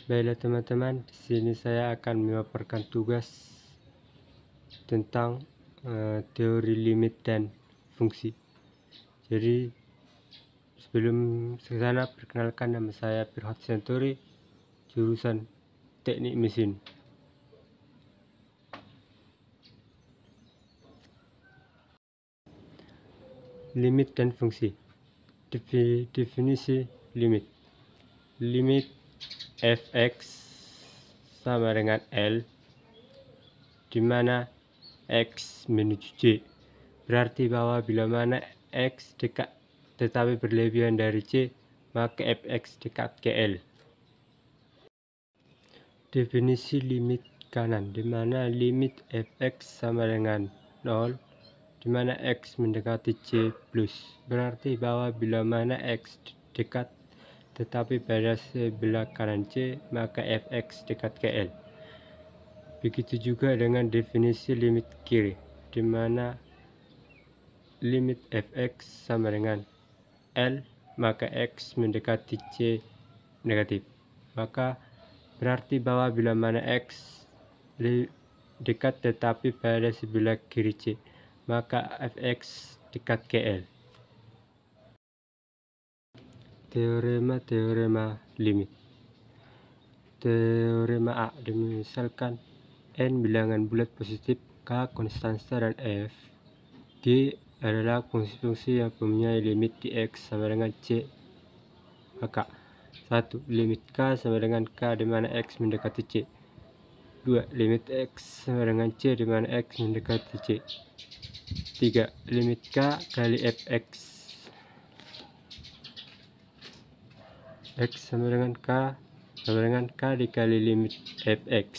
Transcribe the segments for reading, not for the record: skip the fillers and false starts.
Baiklah teman-teman, di sini saya akan memaparkan tugas tentang teori limit dan fungsi. Jadi sebelum ke sana, perkenalkan, nama saya Firhad Senturi, jurusan Teknik Mesin. Limit dan fungsi. Definisi limit. Limit fx sama dengan L, di mana X menuju C. Berarti bahwa bila mana X dekat tetapi berlebihan dari C, maka fx dekat ke L. Definisi limit kanan, di mana limit fx sama dengan 0, di mana X mendekati C plus. Berarti bahwa bila mana X dekat tetapi pada sebelah kanan C, maka fx dekat ke L. Begitu juga dengan definisi limit kiri, di mana limit fx sama dengan L, maka X mendekati C negatif. Maka berarti bahwa bila mana X dekat tetapi pada sebelah kiri C, maka fx dekat ke L. Teorema limit. Teorema A, misalkan N bilangan bulat positif, K konstanta, dan F, G adalah fungsi-fungsi yang mempunyai limit di X sama dengan C, maka 1. Limit K sama dengan K di mana X mendekati C. 2. Limit X sama dengan C di mana X mendekati C. 3. Limit K kali fx. X sama dengan K dikali limit fx,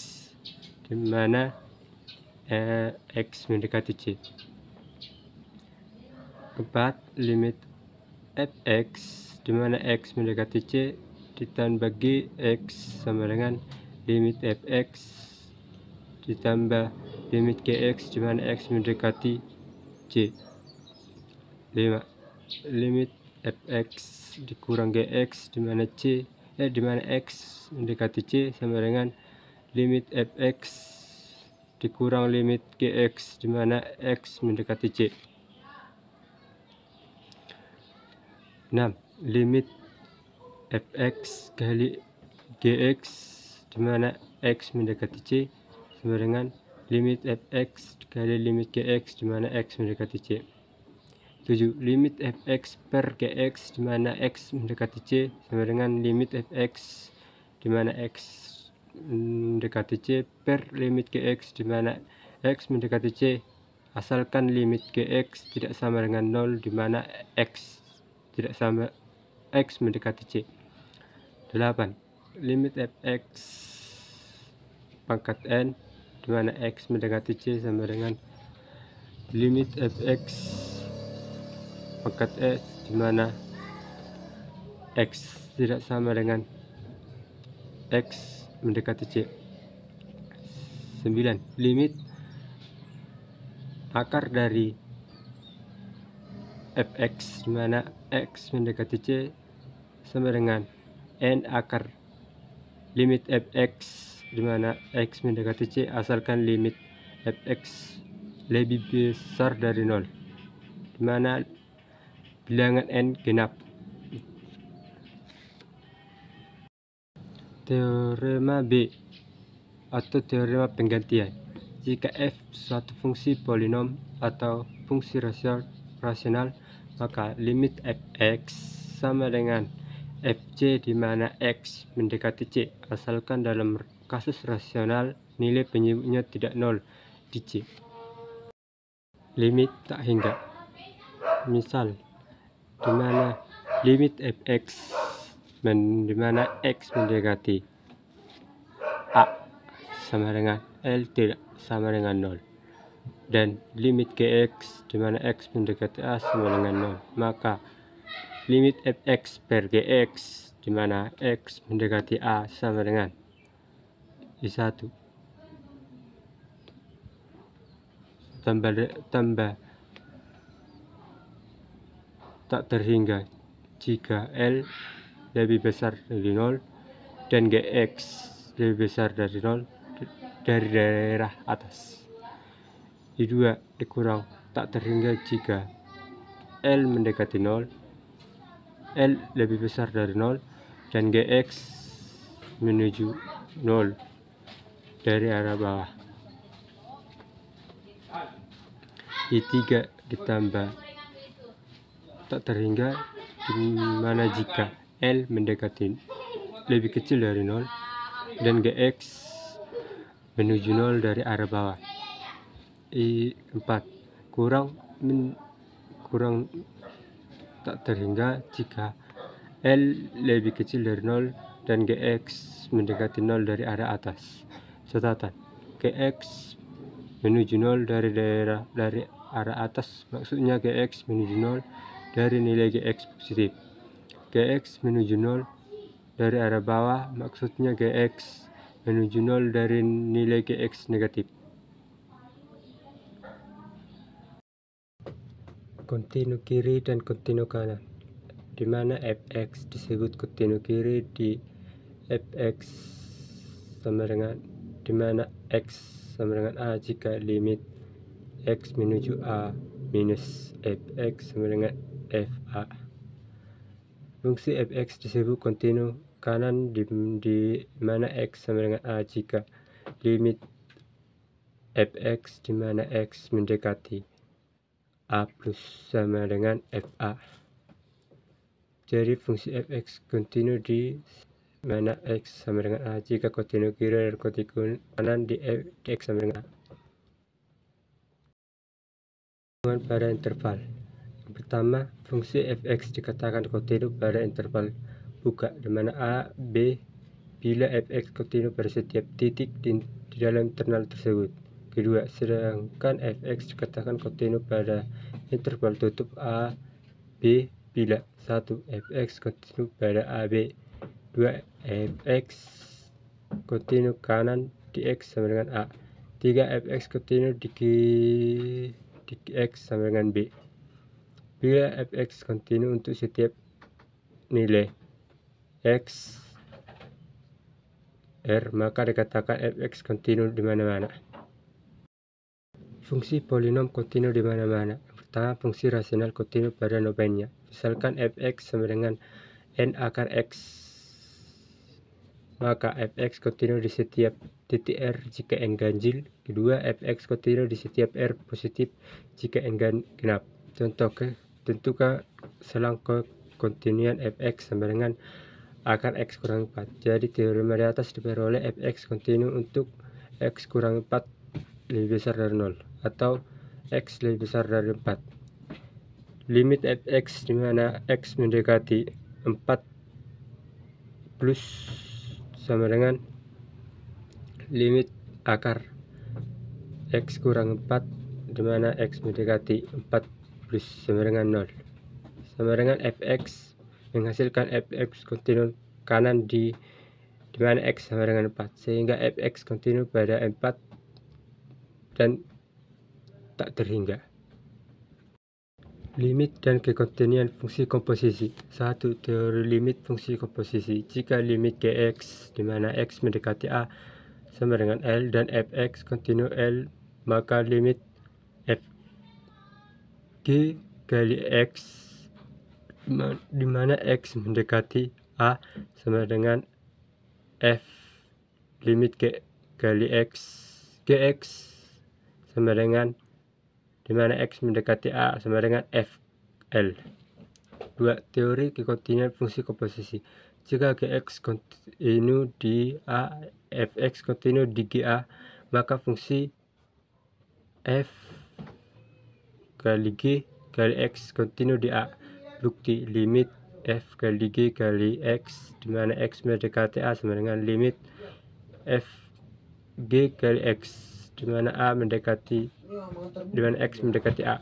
di mana X mendekati C. 4. Limit fx di mana X mendekati C ditambah G X sama dengan limit fx ditambah limit Gx di mana X mendekati C. 5. Limit fx dikurang Gx di mana X mendekati C sama dengan limit fx dikurang limit Gx di mana X mendekati C. 6. Limit fx kali Gx di mana X mendekati C sama dengan limit fx kali limit Gx di mana X mendekati C. 7. Limit fx per Gx di mana X mendekati C sama dengan limit fx di mana X mendekati C per limit Gx di mana X mendekati C, asalkan limit Gx tidak sama dengan 0 di mana X tidak sama X mendekati C. 8. Limit fx pangkat N di mana X mendekati C sama dengan limit fx pangkat S di mana X tidak sama dengan X mendekati C. 9. Limit akar dari fx di mana X mendekati C sama dengan N akar limit fx di mana X mendekati C, asalkan limit fx lebih besar dari 0 di mana bilangan N genap. Teorema B atau teorema penggantian. Jika f suatu fungsi polinom atau fungsi rasional, maka limit fx sama dengan fc di mana X mendekati C, asalkan dalam kasus rasional nilai penyebutnya tidak 0 di C. Limit tak hingga. Misal di mana limit fx di mana X mendekati A sama dengan L tidak sama dengan 0, dan limit Gx di mana X mendekati A sama dengan 0, maka limit fx per Gx di mana X mendekati A sama dengan I1 tambah tak terhingga jika L lebih besar dari 0 dan Gx lebih besar dari 0 dari daerah atas. I2 dikurang tak terhingga jika L mendekati 0, L lebih besar dari 0, dan Gx menuju 0 dari arah bawah. I3 ditambah tak terhingga di mana jika L mendekati lebih kecil dari 0 dan Gx menuju 0 dari arah bawah. I4 kurang tak terhingga jika L lebih kecil dari 0 dan Gx mendekati 0 dari arah atas. Catatan, Gx menuju 0 dari arah atas, maksudnya Gx menuju 0 dari nilai Gx positif. Gx menuju 0 dari arah bawah, maksudnya Gx menuju 0 dari nilai Gx negatif. Kontinu kiri dan kontinu kanan, di mana fx disebut kontinu kiri di fx sama dengan di mana x sama dengan a jika limit x menuju a minus fx sama dengan fa. Fungsi fx disebut kontinu kanan di mana x sama dengan a jika limit fx di mana x mendekati a plus sama dengan fa. Jadi fungsi fx kontinu di mana x sama dengan a jika kontinu kiri dan kontinu kanan di x sama dengan a. Pada interval. Yang pertama, fungsi fx dikatakan kontinu pada interval buka di mana a, b bila fx kontinu pada setiap titik di dalam internal tersebut. Kedua, sedangkan fx dikatakan kontinu pada interval tutup a, b bila 1. Fx kontinu pada a, b. 2. Fx kontinu kanan di x sama dengan a. 3. Fx kontinu di x sama dengan b. Bila fx kontinu untuk setiap nilai x r, maka dikatakan fx kontinu di mana-mana. Fungsi polinom kontinu di mana-mana. Pertama, fungsi rasional kontinu pada domainnya. Misalkan fx sama dengan n akar x, maka fx kontinu di setiap titik r jika n ganjil. Kedua, fx kontinu di setiap r positif jika n genap. Contoh, tentukan selang kekontinuan fx sama dengan akar x kurang 4. Jadi teorema di atas diperoleh fx kontinu untuk x kurang 4 lebih besar dari 0 atau x lebih besar dari 4. Limit fx di mana x mendekati 4 plus sama dengan limit akar x kurang 4 di mana x mendekati 4 plus sama dengan 0. Sama dengan fx menghasilkan fx kontinu kanan di mana x sama dengan 4, sehingga fx kontinu pada 4 dan tak terhingga. Limit dan kekontinuan fungsi komposisi. 1. Teori limit fungsi komposisi. Jika limit Gx di mana x mendekati a sama dengan L dan fx kontinu L, maka limit f g kali x di mana x mendekati a sama dengan f limit g kali x gx sama dengan di mana x mendekati a sama dengan fl. 2. Teori kekontinuan fungsi komposisi. Jika gx kontinu di a, fx kontinu di ga, maka fungsi f kali g kali x kontinu di a. Bukti, limit f kali g kali x di mana x mendekati a sama dengan limit f g kali x di mana x mendekati a.